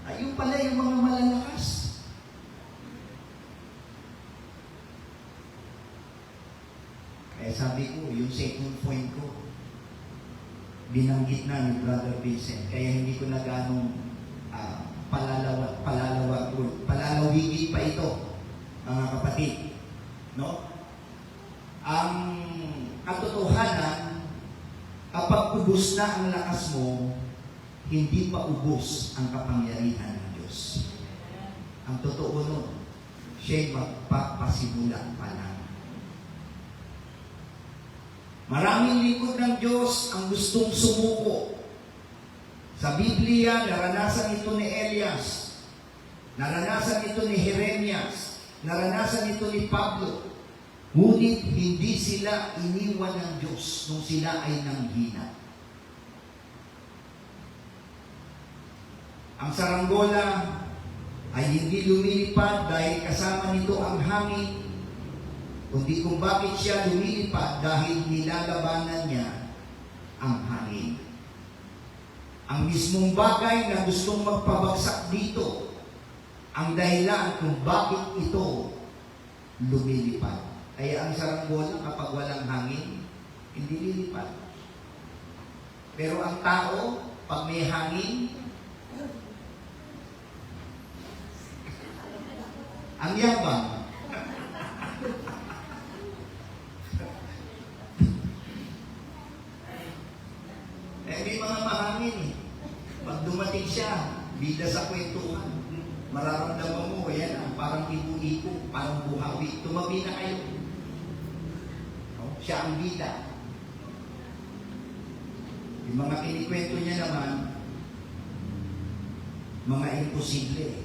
Ay, yung pala yung mga malalakas. Kaya sabi ko, yung second point ko, binanggit na ni Brother Vincent. Kaya hindi ko na ganong palalawigin pa ito, mga kapatid. No? Ang katotohanan, kapag ubos na ang lakas mo, hindi pa ubos ang kapangyarihan ng Diyos. Ang totoo nun, siya'y magpapasimula pa lang. Maraming lingkod ng Diyos ang gustong sumuko. Sa Biblia, naranasan ito ni Elias, naranasan ito ni Jeremias, naranasan ito ni Pablo. Ngunit hindi sila iniwan ng Diyos nung sila ay nanghina. Ang saranggola ay hindi lumilipad dahil kasama nito ang hangin, kundi kung bakit siya lumilipad dahil nilalabanan niya ang hangin. Ang mismong bagay na gustong magpabagsak dito, ang dahilan kung bakit ito lumilipad. Kaya ang saranggola kapag walang hangin, hindi lilipad. Pero ang tao, pag may hangin, ang yabang. May mga mahangin eh. Pag dumating siya, bida sa kwentuhan, mararamdaman mo, yan, parang ibu-ibu, parang buhawi. Tumabi na kayo. No? Siya ang bida. Yung mga kinikwento niya naman, mga imposible,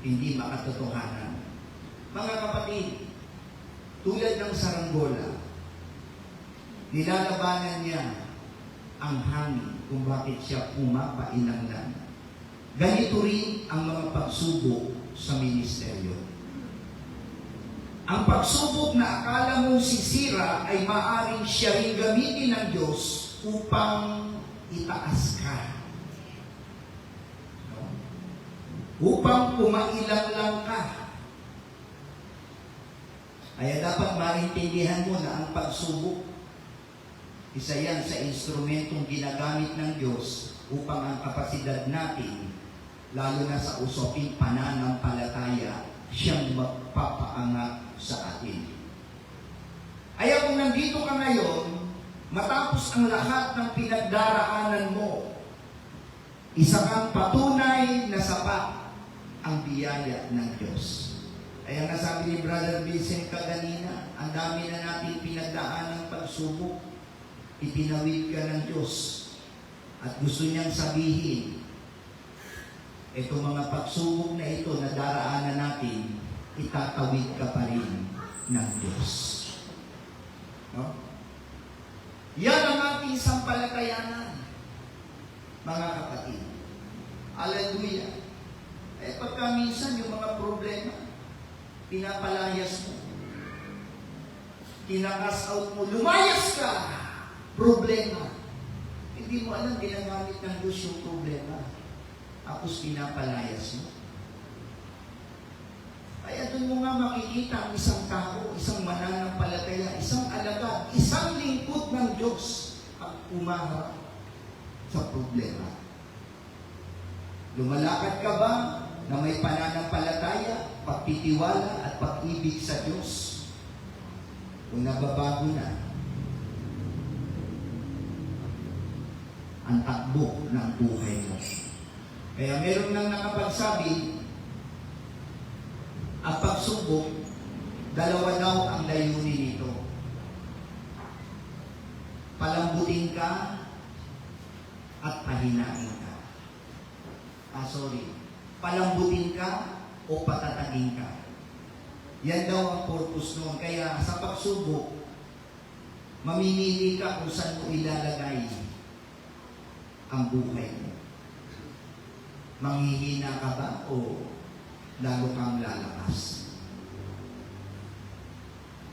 hindi makatotohanan. Mga kapatid, tulad ng saranggola, nilalabanan niya ang hangin kung bakit siya pumapailangan. Ganito rin ang mga pagsubok sa ministeryo. Ang pagsubok na akala mong sisira ay maaaring siya rin gamitin ng Diyos upang itaas ka. No? Upang pumailang lang ka. Kaya dapat maintindihan mo na ang pagsubok, isa yan sa instrumentong ginagamit ng Diyos upang ang kapasidad natin, lalo na sa usaping pananampalataya, siyang magpapaangat sa atin. Kaya kung nandito ka ngayon, matapos ang lahat ng pinagdaraanan mo, isa kang patunay na sapat ang biyaya ng Diyos. Kaya nga sabi ni Brother Vincent kaganina, ang dami na natin pinagdaan ng pagsubok, itinawid ka ng Diyos. At gusto niyang sabihin, itong mga pagsubok na ito na daraanan natin, itatawid ka pa rin ng Diyos. No? Yan ang ating sampalatayanan, mga kapatid. Hallelujah. Eh pagka minsan yung mga problema, pinapalayas mo, kinakas out mo, lumayas ka, problema. Hindi mo alam, ginagamit ng Diyos yung problema. Tapos pinapalayas mo. Kaya doon mo nga makikita ang isang tao, isang mananampalataya, isang alagad, isang lingkod ng Diyos ang umaharap sa problema. Lumalakad ka ba na may pananampalataya, pagtitiwala at pag-ibig sa Diyos? Kung nababago na ang takbo ng buhay mo. Kaya meron nang nakapagsabi, ang pagsubok, dalawa daw ang layunin nito. Palambutin ka at pahinain ka. Palambutin ka o patatagin ka. Yan daw ang purpose noon. Kaya sa pagsubok, mamimili ka kung saan mo ilalagay ang buhay mo. Manghihina ka ba o lalo kang lalakas?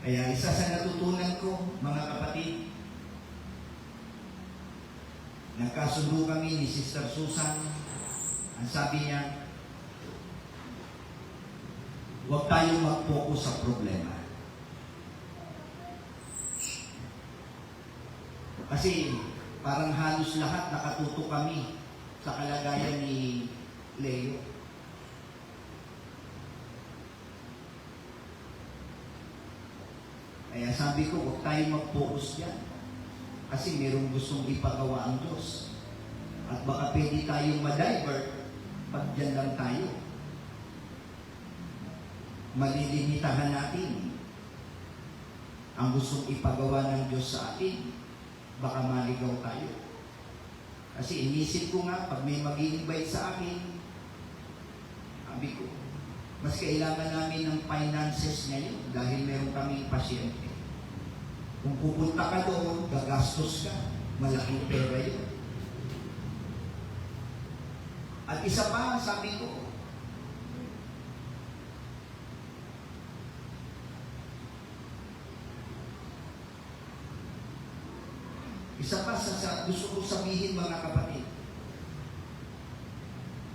Kaya isa sa natutunan ko, mga kapatid, nagkasundo kami ni Sister Susan. Ang sabi niya, huwag tayong mag-focus sa problema. Kasi parang halos lahat nakatuto kami sa kalagayan ni Leo. Kaya sabi ko, huwag tayong mag-focus dyan. Kasi mayroong gustong ipagawa ang Diyos. At baka pwede tayong ma-divert pag dyan lang tayo. Malilimitahan natin ang gustong ipagawa ng Diyos sa atin. Baka maligaw tayo. Kasi inisip ko nga, pag may mag-i-invite sa akin, sabi ko, mas kailangan namin ng finances ngayon dahil meron kaming pasyente. Kung pupunta ka doon, gagastos ka. Malaking pera yun. At isa pa, sabi ko, isa pa sa gusto ko sabihin, mga kapatid,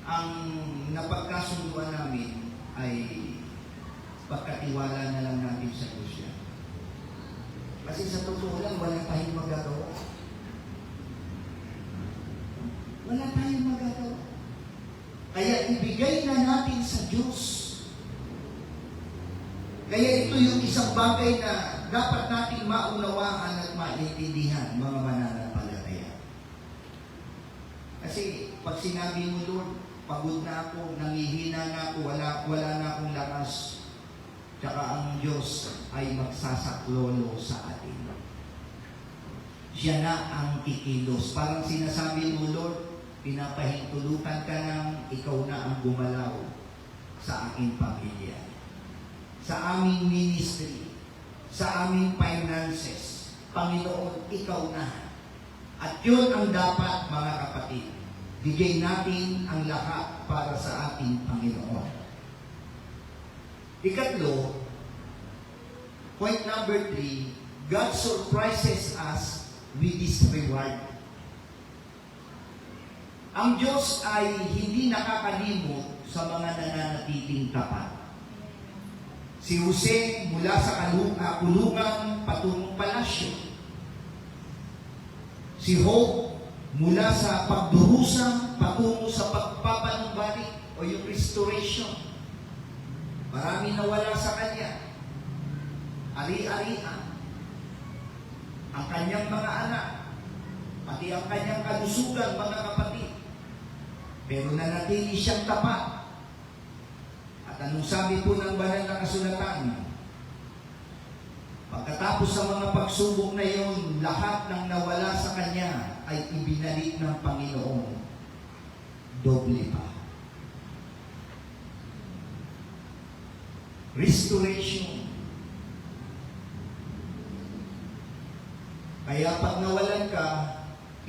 ang napagkasunduan namin ay pagkatiwala na lang natin sa Diyos yan. Kasi sa totoo lang, wala tayong magagawa. Wala tayong magagawa. Kaya ibigay na natin sa Diyos. Kaya ito yung isang bagay na dapat nating maunawaan at maintindihan, mga mananampalataya. Kasi pag sinabi mo, Lord, pagod na ako, nangihina na ako, wala na akong lakas, tsaka ang Diyos ay magsasaklolo sa atin. Siya na ang kikilos. Parang sinasabi mo, Lord, pinapahintulutan ka ng ikaw na ang gumalaw sa aking pamilya, sa aming ministry, sa aming finances. Panginoon, ikaw na. At yun ang dapat, mga kapatid. Bigay natin ang lahat para sa ating Panginoon. Ikatlo, point number 3, God surprises us with His reward. Ang Diyos ay hindi nakakalimot sa mga nananatiling tapat. Si Jose mula sa kulungan patungong palasyo. Si Job mula sa pagdurusa patungo sa pagpapanumbalik o yung restoration. Marami nawala sa kanya. Ari-arian. Ang kanyang mga anak, pati ang kanyang kalusugan, mga kapatid. Pero nanatili siyang tapat. At anong sabi po ng banal na kasulatan? Pagkatapos sa mga pagsubok na iyon, lahat ng nawala sa kanya ay ibinalik ng Panginoon. Doble pa. Restoration. Kaya pag nawalan ka,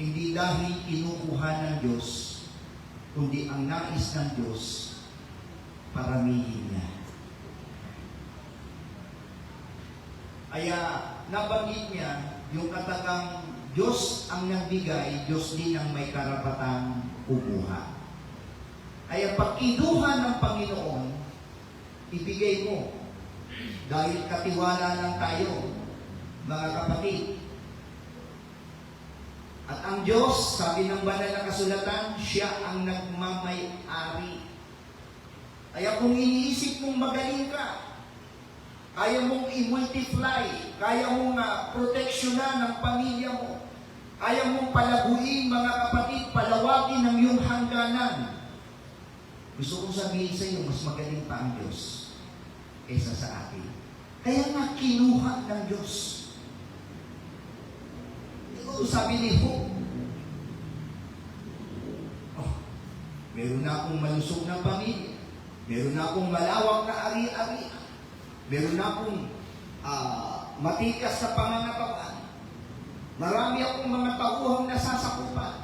hindi dahil kinukuha ng Diyos, kundi ang nais ng Diyos, paramihin niya. Kaya nabanggit niya, yung katagang Diyos ang nagbigay, Diyos din ang may karapatang kumuha. Kaya pag kinuha ng Panginoon, ibigay mo. Dahil katiwala lang tayo, mga kapatid. At ang Diyos, sabi ng banal na kasulatan, siya ang nagmamay-ari. Kaya kung iniisip mong magaling ka, kaya mong i-multiply, kaya mong proteksyonan ng pamilya mo, kaya mong palaguin, mga kapatid, palawagin ang iyong hangganan. Gusto kong sabihin sa iyo, mas magaling pa ang Diyos kaysa sa atin. Kaya nga kinuha ng Diyos. Ito sabi ni Job, meron na akong malusog na pamilya, meron na akong malawak na ari-ari, meron na akong matikas na pangangatawan, marami akong mga tauhang nasasakupan.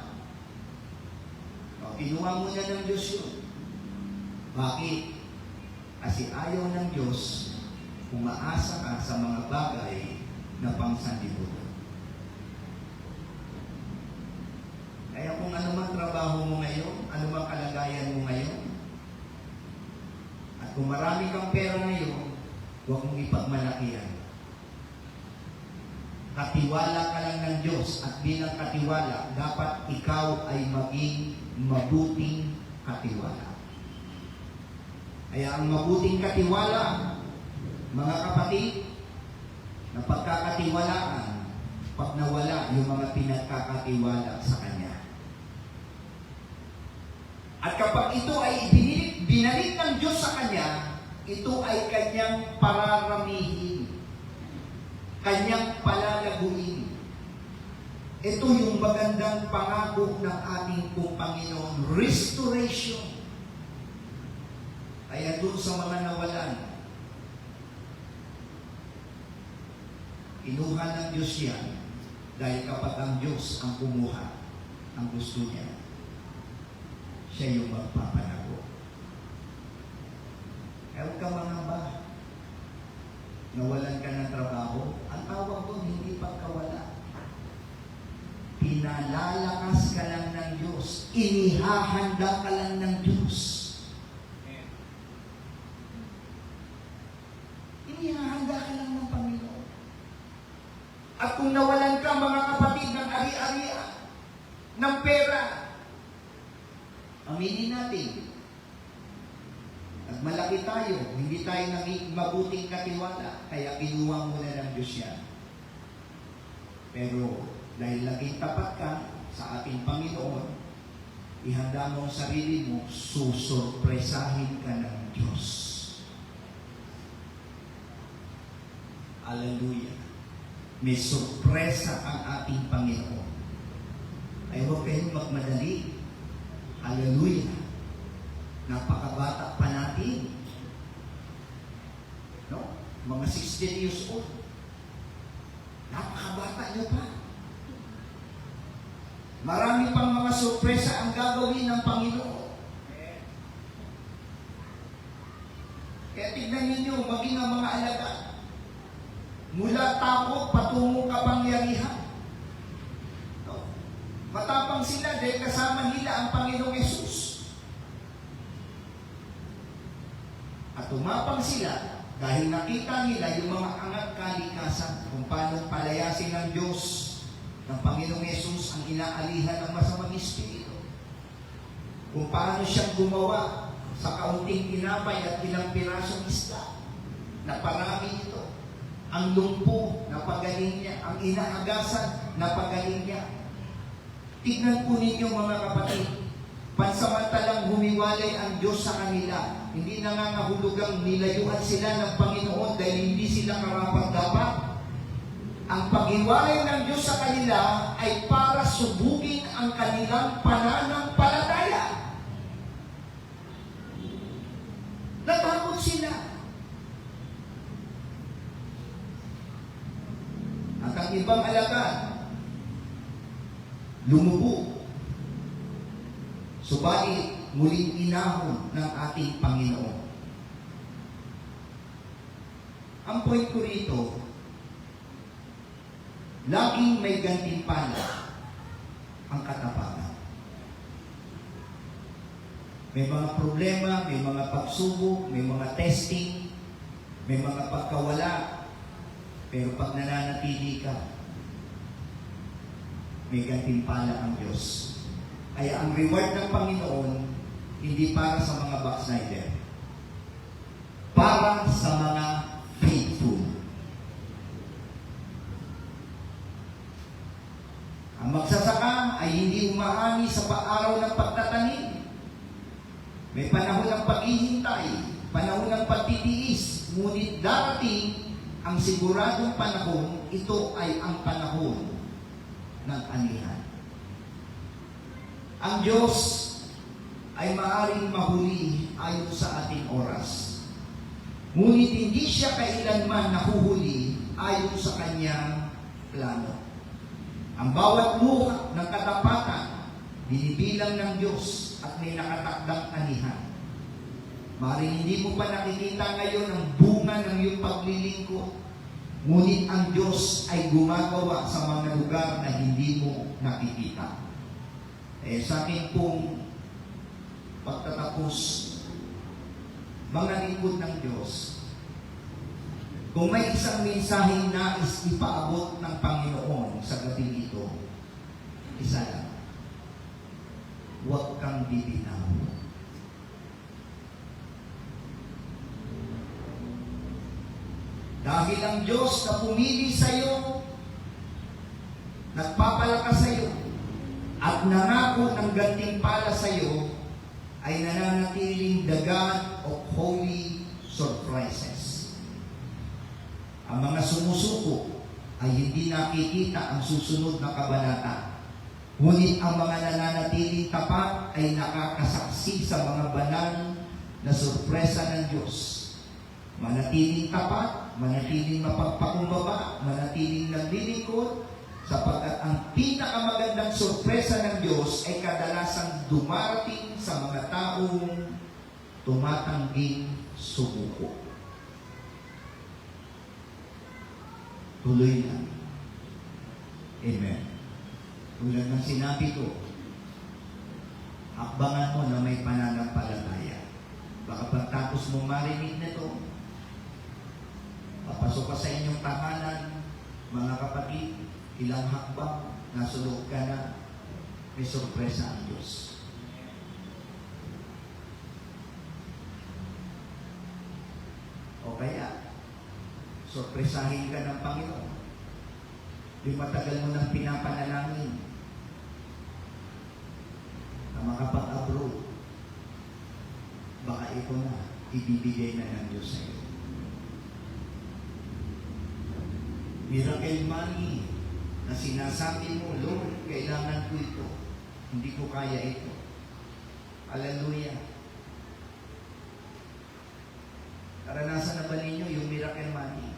Kinuha mo na ng Diyos yun. Bakit? Kasi ayaw ng Diyos umaasa ka sa mga bagay na pangsanlibutan. Kaya kung ano man trabaho mo ngayon, ano man kalagayan mo ngayon, at kung marami kang pera ngayon, huwag mong ipagmalakihan. Katiwala ka lang ng Diyos at bilang katiwala, dapat ikaw ay maging mabuting katiwala. Kaya ang mabuting katiwala, mga kapatid, na pagkakatiwalaan, pag nawala yung mga pinagkakatiwala sa Kanya. At kapag ito ay binalik ng Diyos sa Kanya, ito ay Kanyang pararamihin, Kanyang palalaguin. Ito yung magandang pangako ng ating pong Panginoon, restoration. Kaya doon sa mga nawalan, kinuha ng Diyos yan dahil kapag ang Diyos ang kumuha, ang gusto niya, siya yung magpapalago. Kaya huwag ka mangamba. Nawalan ka ng trabaho, ang tawag doon, hindi pagkawala. Pinalalakas ka lang ng Diyos. Inihahanda ka lang ng Diyos. Inihahanda ka lang ng Panginoon. At kung nawalan ka, mga kapatid, ng ari-arian, ng pera, aminin natin, at malaki tayo, hindi tayo naging mabuting katiwala, kaya kinuha mo na ng Diyos yan. Pero dahil laging tapat ka sa ating Panginoon, ihanda mo ang sarili mo, susurpresahin ka ng Diyos. Hallelujah. May surpresa ang ating Panginoon. Ay huwag kayong magmadali. Hallelujah. Napakabata pa natin. No? Mga 16 years old. Napakabata nyo pa. Marami pang mga sorpresa ang gagawin ng Panginoon. Kaya tignan ninyo, maging ang mga alaga. Mula takot, patungo kapangyarihan. No? Matapang sila dahil kasama nila ang Panginoong Yesus. At tumapang sila dahil nakita nila yung mga angat kalikasan kung paano palayasin ng Diyos ng Panginoong Yesus ang inaalihan ng masamang espiritu. Kung paano siyang gumawa sa kaunting tinapay at ilang pirasong isda na parami ito. Ang lumpo na pagaling niya, ang inaagasan na pagaling niya. Tignan po ninyo mga kapatid, pansamantalang humiwalay ang Diyos sa kanila, hindi nangangahulugang nilayuan sila ng Panginoon dahil hindi sila karapat-dapat. Ang paghiwalay ng Diyos sa kanila ay para subugin ang kanilang pananampalataya. Natakot sila. At ang ibang alagad, lumubo. Subalit, muling inahon ng ating Panginoon. Ang point ko rito, laging may gantimpala ang katapatan. May mga problema, may mga pagsubok, may mga testing, may mga pagkawala, pero pag nananatili ka, may gantimpala ang Diyos. Kaya ang reward ng Panginoon, hindi para sa mga backslider, para sa mga faithful. Ang magsasaka ay hindi umaani sa araw ng pagtatanim. May panahon ng paghihintay, panahon ng pagtitiis, ngunit darating ang siguradong panahon, ito ay ang panahon ng anihan. Ang Diyos ay maaaring mahuli ayon sa ating oras. Ngunit hindi siya kailanman nahuhuli ayon sa kanyang plano. Ang bawat luha ng katapatan, binibilang ng Diyos at may nakatakdang anihan. Maaaring hindi mo pa nakikita ngayon ang bunga ng iyong paglilingkod, ngunit ang Diyos ay gumagawa sa mga lugar na hindi mo nakikita. Sa akin pong pagtatapos, mga lingkod ng Diyos, kung may isang mensaheng nais ipaabot ng Panginoon sa gabi ito, isa lang, huwag kang bibitaw. Dahil ang Diyos na pumili sa iyo, nagpapalakas sa iyo, at nangako ng gantimpala sa iyo, ay nananatiling the God of holy surprises. Ang mga sumusuko ay hindi nakikita ang susunod na kabanata. Ngunit ang mga nananatiling tapat ay nakakasaksi sa mga banal na sorpresa ng Diyos. Manatiling tapat, manatiling mapagpakumbaba, manatiling naglilingkod, sapagkat ang pinakamagandang sorpresa ng Diyos ay kadalasang dumarating sa mga taong tumatangging sumuko. Tuloy na. Amen. Tulad ng sinabi ko, hakbangan mo na may pananampalataya. Baka pagtapos mo marinig na ito, papasok ka sa inyong tahanan, mga kapatid, ilang hakbang, nasulog ka na, may sorpresa ang Diyos. O kaya, sorpresahin ka ng Panginoon. Di matagal mo nang pinapanalangin na makapag-abroad, baka ito na, ibibigay na ng Diyos sa iyo. Miracle money na sinasabi mo, Lord, kailangan ko ito. Hindi ko kaya ito. Hallelujah. Karanasan na ba ninyo yung miracle money?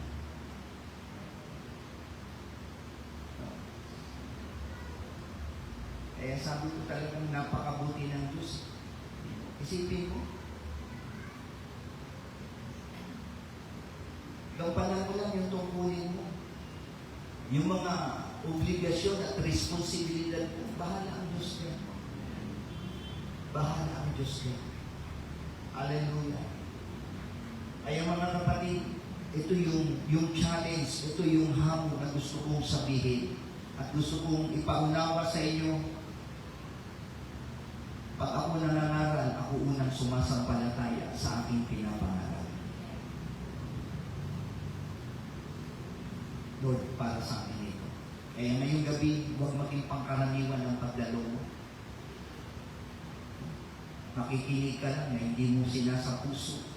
Kaya sabi ko talagang napakabuti ng Diyos. Isipin mo, gampanan mo lang yung tungkulin mo. Yung mga obligasyon at responsibilidad mo, bahala ang Diyos niya. Bahala ang Diyos niya. Hallelujah. Kaya mga kapatid, ito yung challenge, ito yung hamon na gusto kong sabihin at gusto kong ipaunawa sa inyo. Pag ako nangangaral, ako unang sumasampalataya sa aking pinapangaral. Lord, para sa akin ito. Kaya ngayong gabi, huwag maging pangkaraniwan ng pagdalo mo. Makikinig ka lang na hindi mo sinasa puso.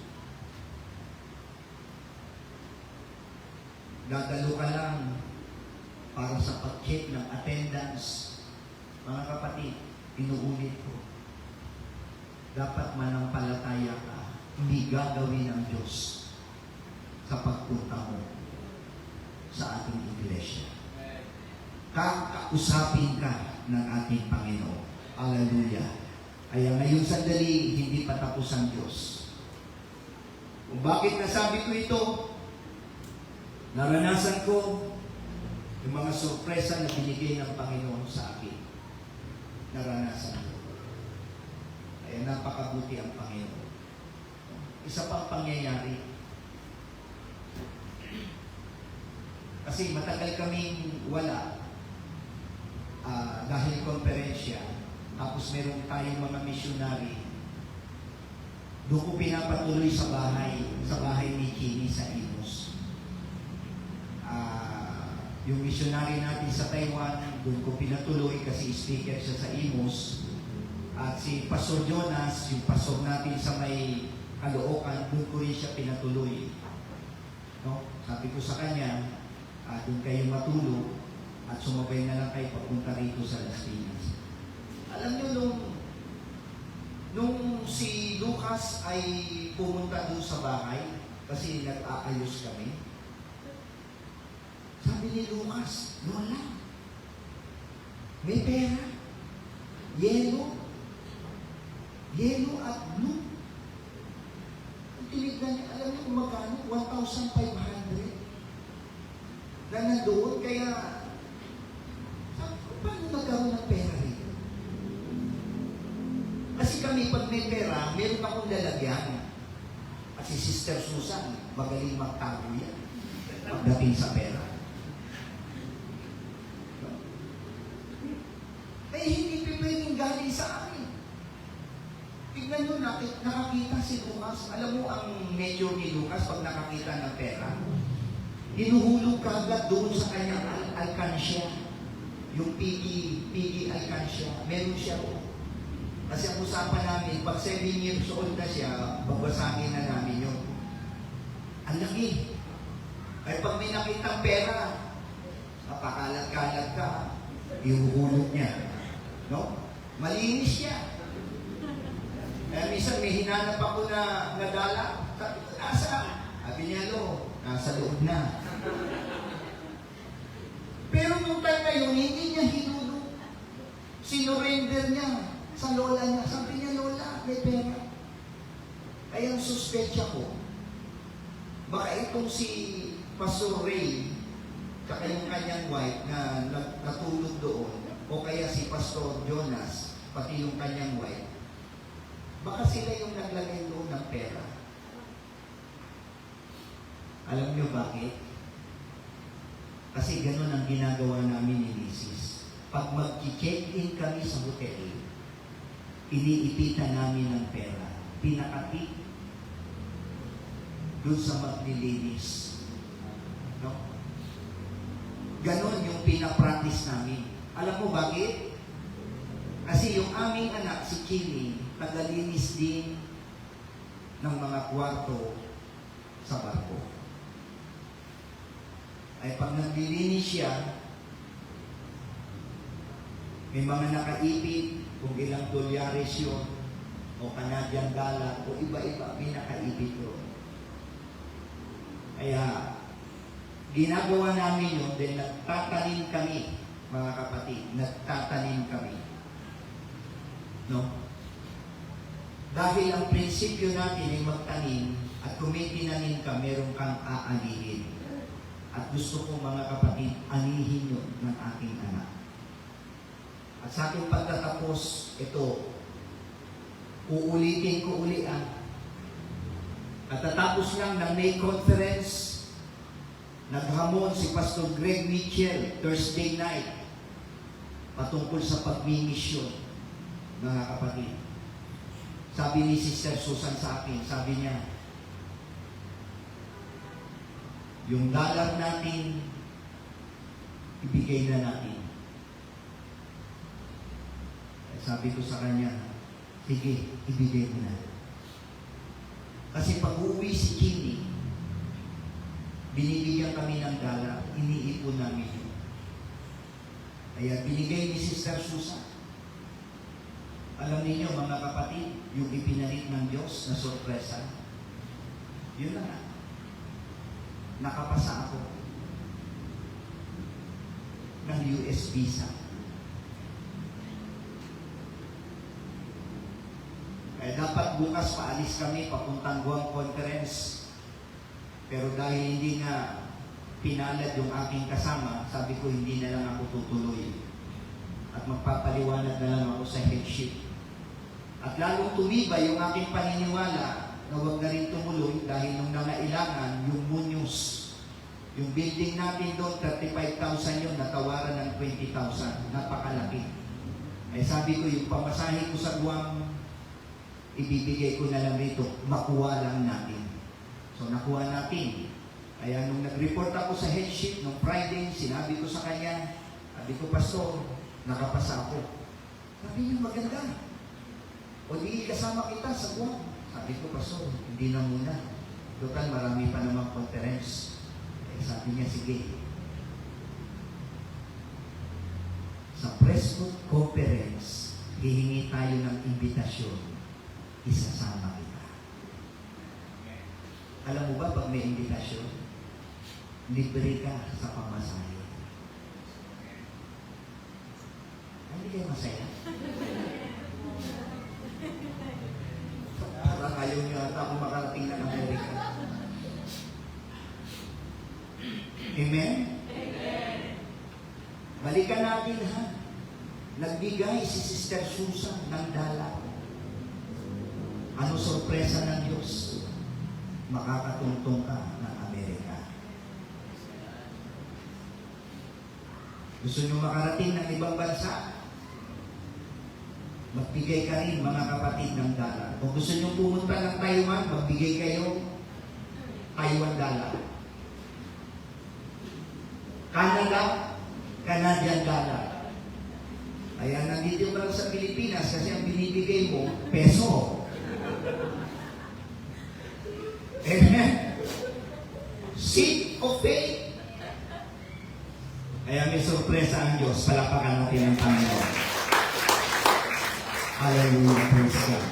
Gagalo ka lang para sa pag-check ng attendance. Mga kapatid, inuulit ko. Dapat manampalataya ka, hindi gagawin ng Diyos sa pagpunta mo sa ating iglesia. Kakausapin ka ng ating Panginoon. Hallelujah. Kaya ngayong sandali, hindi pa tapos ang Diyos. Kung bakit nasabi ko ito, naranasan ko yung mga sorpresa na binigay ng Panginoon sa akin. Naranasan ko. Kaya napakabuti ang Panginoon. Isa pang pangyayari. Kasi matagal kaming wala dahil konferensya. Tapos meron tayong mga missionary. Doon ko pinapatuloy sa bahay ni Chini sa Imus. Yung missionary natin sa Taiwan, doon ko pinatuloy kasi speaker siya sa Imus. At si Pastor Jonas, yung pastor natin sa may Caloocan, doon ko rin siya pinatuloy. No? Sabi ko sa kanya, doon kayo matulog at sumabay na lang kayo papunta rito sa Las Piñas. Alam nyo, nung si Lucas ay pumunta doon sa bahay, kasi nag-aayos kami, sabi ni Lucas, Lola, may pera, yellow at blue. Tinignan niya, alam niyo kung magkano? 1,500 na nandoon, kaya sabi ko, paano nagkaroon ng pera rito? Kasi kami, pag may pera, meron akong lalagyan. At si Sister Susan, magaling magtago yan pagdating sa pera. Eh, hindi pwedeng galing sa akin. Tignan nyo, nakakita si Lucas. Alam mo ang medyo ni Lucas pag nakakita ng pera? Hinuhulog ka agad doon sa kanyang alkansya. Yung piggy alkansya. Meron siya. Kasi ang usapan namin, pag 7 years old na siya, babasagin na namin yun. Ang laki. Ay pag may nakitang pera, mapakalat-kalat ka, ihuhulog niya. No? Malinis siya. Kaya minsan may hinanap ako na dala. Sabi ko, nasa? Sabi niya, nasa loob na. Pero nung time na yun, hindi niya hinulog. Sinurrender niya sa lola niya. Sabi niya, Lola, may pera. Kaya ang suspetsya ko, baka itong si Pastor Ray, saka yung kanyang wife na natulog doon, o kaya si Pastor Jonas, pati yung kanyang wife, baka sila yung naglagay doon ng pera. Alam niyo bakit? Kasi ganun ang ginagawa namin ni Mrs. Pag mag-check-in kami sa hotel, iniipitan namin ng pera. Pinakati doon sa maglilinis. No? Ganon yung pinapractice namin. Alam mo bakit? Kasi yung aming anak, si Chini, tagalinis din ng mga kwarto sa barko. Ay pag naglilinis siya, may mga nakaipit, kung ilang dolyares yun, o Canadian dollar, o iba-iba, may nakaipit yun. Kaya, ginagawa namin yun, then nagtatanim kami, mga kapatid, nagtatanim kami. No? Dahil ang prinsipyo natin ay magtanim, at kung may tinanim ka, meron kang aanihin. At gusto ko mga kapatid, anihin yun ng aking anak. At sa aking pagtatapos, ito, uulitin ko uli At tatapos lang ng May Conference, naghamon si Pastor Greg Mitchell, Thursday night, patungkol sa pagmimisyon, mga kapatid. Sabi ni Sister Susan sa akin, sabi niya, yung dollar natin, ibigay na natin. Sabi ko sa kanya, sige, ibigay mo na. Kasi pag uuwi si Chini, binibigyan kami ng dollar, iniipon namin yun. Kaya binigay ni Sister Susan. Alam niyo mga kapatid, yung ipinalit ng Diyos na sorpresa, yun na nga. Nakapasa ako ng US visa. dapat bukas paalis kami papuntang Guam Conference. Pero dahil hindi nga pinalad yung aking kasama, sabi ko hindi na lang ako tutuloy. At magpapaliwanag na lang ako sa headship. At lalong tumibay yung aking paniniwala na huwag na rin tumuloy dahil nung nangailangan yung Munyos. Yung building natin doon, 35,000 yun, natawaran ng 20,000. Napakalaki. Eh sabi ko, yung pamasahe ko sa Guam, ibibigay ko na lang rito, makuha lang natin. So nakuha natin. Kaya nung nag-report ako sa headship nung Friday, sinabi ko sa kanya, sabi ko, Pastor, nakapasa ako. Sabi niya, maganda. O di kasama kita sa Guam. Sabi ko, Pastor, hindi na muna. Total, marami pa namang conference. Eh, sabi niya, sige. Sa Prescott Conference, hihingi tayo ng imbitasyon. Isasama kita. Alam mo ba, pag may imbitasyon, libre ka sa pamasahe. Hindi kayo masaya? Parang ayaw niyo ata ako makarating ng Amerika. Amen? Amen. Balikan natin ha. Nagbigay si Sister Susan ng dala. Ano sorpresa ng Diyos? Makakatungtong ka ng Amerika. Gusto nyo makarating ng ibang bansa? Magbigay ka rin, mga kapatid, ng dala. Kung gusto nyo pumunta ng Taiwan, magbigay kayo Taiwan dala. Canada, Canadian dala. Kaya nandito ka lang sa Pilipinas kasi ang binibigay mo, peso. Amen? Seed of faith. Kaya may sorpresa ang Diyos. Palapakan natin ang Panginoon. Hallelujah. Praise God.